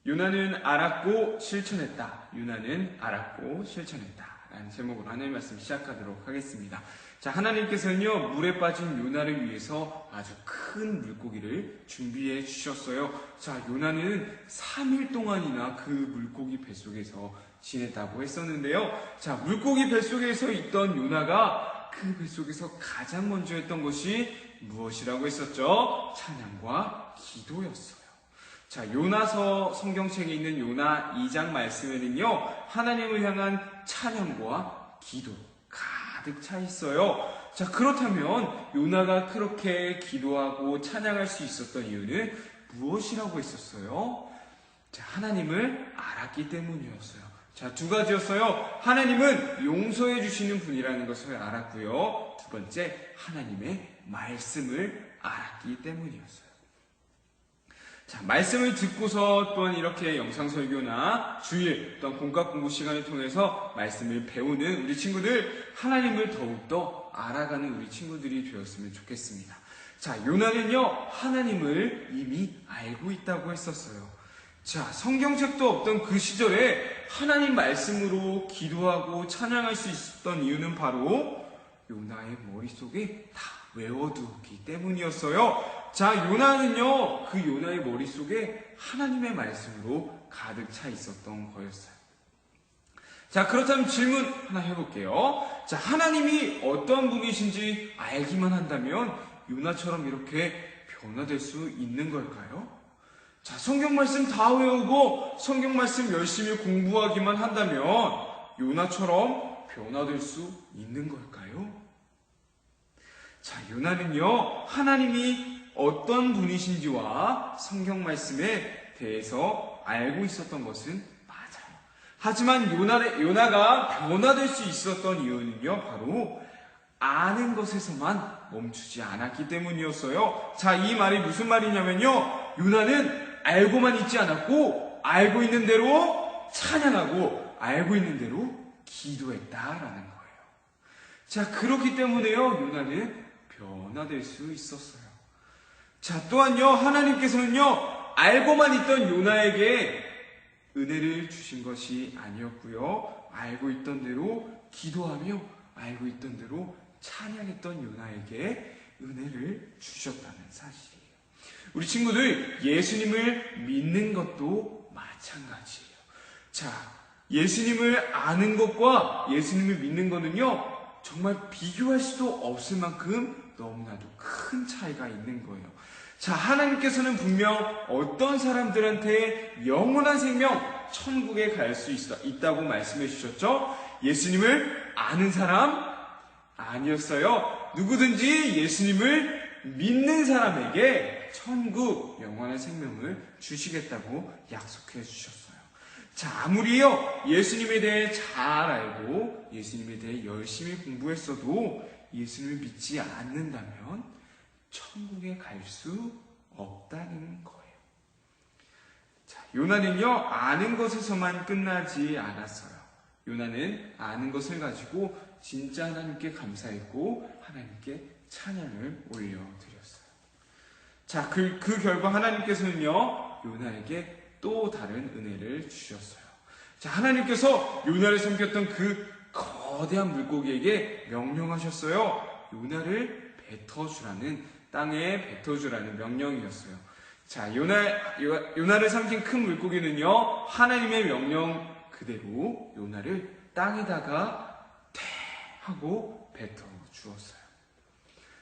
요나는 알았고 실천했다. 요나는 알았고 실천했다. 라는 제목으로 하나님 말씀 시작하도록 하겠습니다. 자, 하나님께서는요, 물에 빠진 요나를 위해서 아주 큰 물고기를 준비해 주셨어요. 자, 요나는 3일 동안이나 그 물고기 뱃속에서 지냈다고 했었는데요. 자, 물고기 뱃속에서 있던 요나가 그 뱃속에서 가장 먼저 했던 것이 무엇이라고 했었죠? 찬양과 기도였어요. 자, 요나서 성경책에 있는 요나 2장 말씀에는요, 하나님을 향한 찬양과 기도 가득 차 있어요. 자, 그렇다면 요나가 그렇게 기도하고 찬양할 수 있었던 이유는 무엇이라고 했었어요? 자, 하나님을 알았기 때문이었어요. 자, 두 가지였어요. 하나님은 용서해 주시는 분이라는 것을 알았고요. 두 번째, 하나님의 말씀을 알았기 때문이었어요. 자, 말씀을 듣고서 또한 이렇게 영상 설교나 주일 또한 공과 공부 시간을 통해서 말씀을 배우는 우리 친구들, 하나님을 더욱더 알아가는 우리 친구들이 되었으면 좋겠습니다. 자, 요나는요, 하나님을 이미 알고 있다고 했었어요. 자, 성경책도 없던 그 시절에 하나님 말씀으로 기도하고 찬양할 수 있었던 이유는 바로 요나의 머릿속에 다 외워두기 때문이었어요. 자, 요나는요, 그 요나의 머릿속에 하나님의 말씀으로 가득 차 있었던 거였어요. 자, 그렇다면 질문 하나 해볼게요. 자, 하나님이 어떤 분이신지 알기만 한다면 요나처럼 이렇게 변화될 수 있는 걸까요? 자, 성경 말씀 다 외우고 성경 말씀 열심히 공부하기만 한다면 요나처럼 변화될 수 있는 걸까요? 자, 요나는요, 하나님이 어떤 분이신지와 성경 말씀에 대해서 알고 있었던 것은 맞아요. 하지만 요나가 변화될 수 있었던 이유는요, 바로 아는 것에서만 멈추지 않았기 때문이었어요. 자, 이 말이 무슨 말이냐면요, 요나는 알고만 있지 않았고 알고 있는 대로 찬양하고 알고 있는 대로 기도했다라는 거예요. 자, 그렇기 때문에요, 요나는 변화될 수 있었어요. 자, 또한요, 하나님께서는요, 알고만 있던 요나에게 은혜를 주신 것이 아니었고요, 알고 있던 대로 기도하며 알고 있던 대로 찬양했던 요나에게 은혜를 주셨다는 사실이에요. 우리 친구들, 예수님을 믿는 것도 마찬가지예요. 자, 예수님을 아는 것과 예수님을 믿는 것은요, 정말 비교할 수도 없을 만큼 너무나도 큰 차이가 있는 거예요. 자, 하나님께서는 분명 어떤 사람들한테 영원한 생명, 천국에 갈 수 있다고 말씀해 주셨죠? 예수님을 아는 사람 아니었어요. 누구든지 예수님을 믿는 사람에게 천국, 영원한 생명을 주시겠다고 약속해 주셨어요. 자, 아무리요, 예수님에 대해 잘 알고 예수님에 대해 열심히 공부했어도 예수님을 믿지 않는다면 천국에 갈 수 없다는 거예요. 자, 요나는요, 아는 것에서만 끝나지 않았어요. 요나는 아는 것을 가지고 진짜 하나님께 감사했고 하나님께 찬양을 올려드렸어요. 자, 그 결과 하나님께서는요, 요나에게 또 다른 은혜를 주셨어요. 자, 하나님께서 요나를 삼켰던 그 거대한 물고기에게 명령하셨어요. 요나를 뱉어주라는, 땅에 뱉어주라는 명령이었어요. 자, 요나를 삼킨 큰 물고기는요, 하나님의 명령 그대로 요나를 땅에다가 태 하고 뱉어주었어요.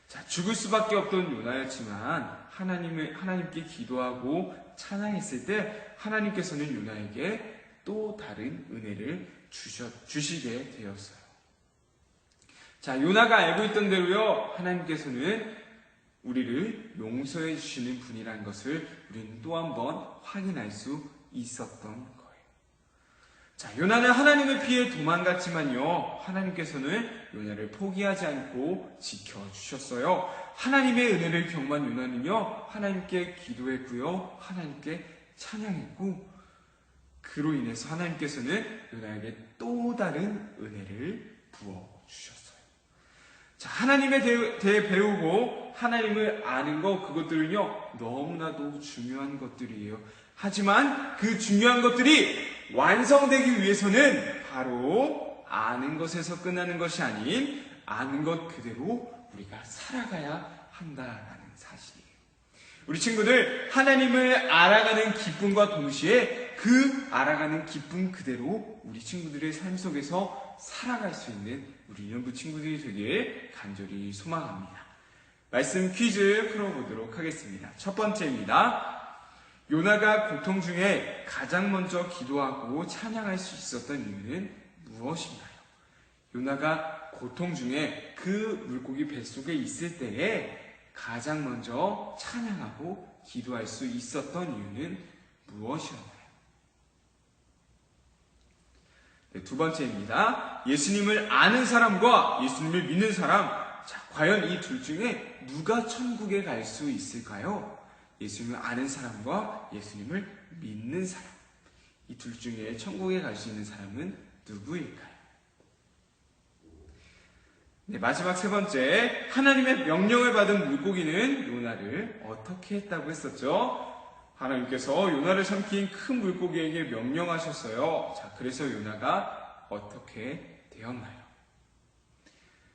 자, 죽을 수밖에 없던 요나였지만 하나님께 기도하고 찬양했을 때 하나님께서는 요나에게 또 다른 은혜를 주시게 되었어요. 자, 요나가 알고 있던 대로요, 하나님께서는 우리를 용서해 주시는 분이라는 것을 우리는 또 한 번 확인할 수 있었던 거예요. 자, 요나는 하나님을 피해 도망갔지만요, 하나님께서는 요나를 포기하지 않고 지켜주셨어요. 하나님의 은혜를 경험한 요나는요, 하나님께 기도했고요, 하나님께 찬양했고, 그로 인해서 하나님께서는 요나에게 또 다른 은혜를 부어주셨어요. 자, 하나님에 대해 배우고 하나님을 아는 것, 그것들은요, 너무나도 중요한 것들이에요. 하지만 그 중요한 것들이 완성되기 위해서는 바로 아는 것에서 끝나는 것이 아닌 아는 것 그대로 우리가 살아가야 한다라는 사실이에요. 우리 친구들, 하나님을 알아가는 기쁨과 동시에 그 알아가는 기쁨 그대로 우리 친구들의 삶 속에서 살아갈 수 있는 우리 연부 친구들이 되길 간절히 소망합니다. 말씀 퀴즈 풀어보도록 하겠습니다. 첫 번째입니다. 요나가 고통 중에 가장 먼저 기도하고 찬양할 수 있었던 이유는 무엇인가요? 요나가 고통 중에 그 물고기 뱃속에 있을 때에 가장 먼저 찬양하고 기도할 수 있었던 이유는 무엇이었나요? 네, 두 번째입니다. 예수님을 아는 사람과 예수님을 믿는 사람, 자, 과연 이 둘 중에 누가 천국에 갈 수 있을까요? 예수님을 아는 사람과 예수님을 믿는 사람, 이 둘 중에 천국에 갈 수 있는 사람은 누구일까요? 네, 마지막 세 번째, 하나님의 명령을 받은 물고기는 요나를 어떻게 했다고 했었죠? 하나님께서 요나를 삼킨 큰 물고기에게 명령하셨어요. 자, 그래서 요나가 어떻게 되었나요?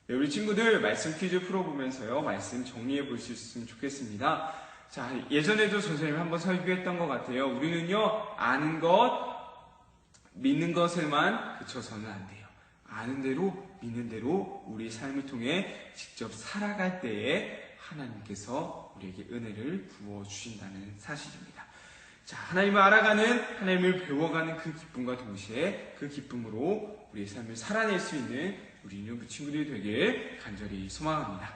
네, 우리 친구들 말씀 퀴즈 풀어보면서요, 말씀 정리해 볼 수 있으면 좋겠습니다. 자, 예전에도 선생님이 한번 설교했던 것 같아요. 우리는요, 아는 것, 믿는 것에만 그쳐서는 안 돼요. 아는 대로, 믿는 대로 우리 삶을 통해 직접 살아갈 때에 하나님께서 우리에게 은혜를 부어주신다는 사실입니다. 자, 하나님을 알아가는, 하나님을 배워가는 그 기쁨과 동시에 그 기쁨으로 우리의 삶을 살아낼 수 있는 우리 인류 친구들이 되길 간절히 소망합니다.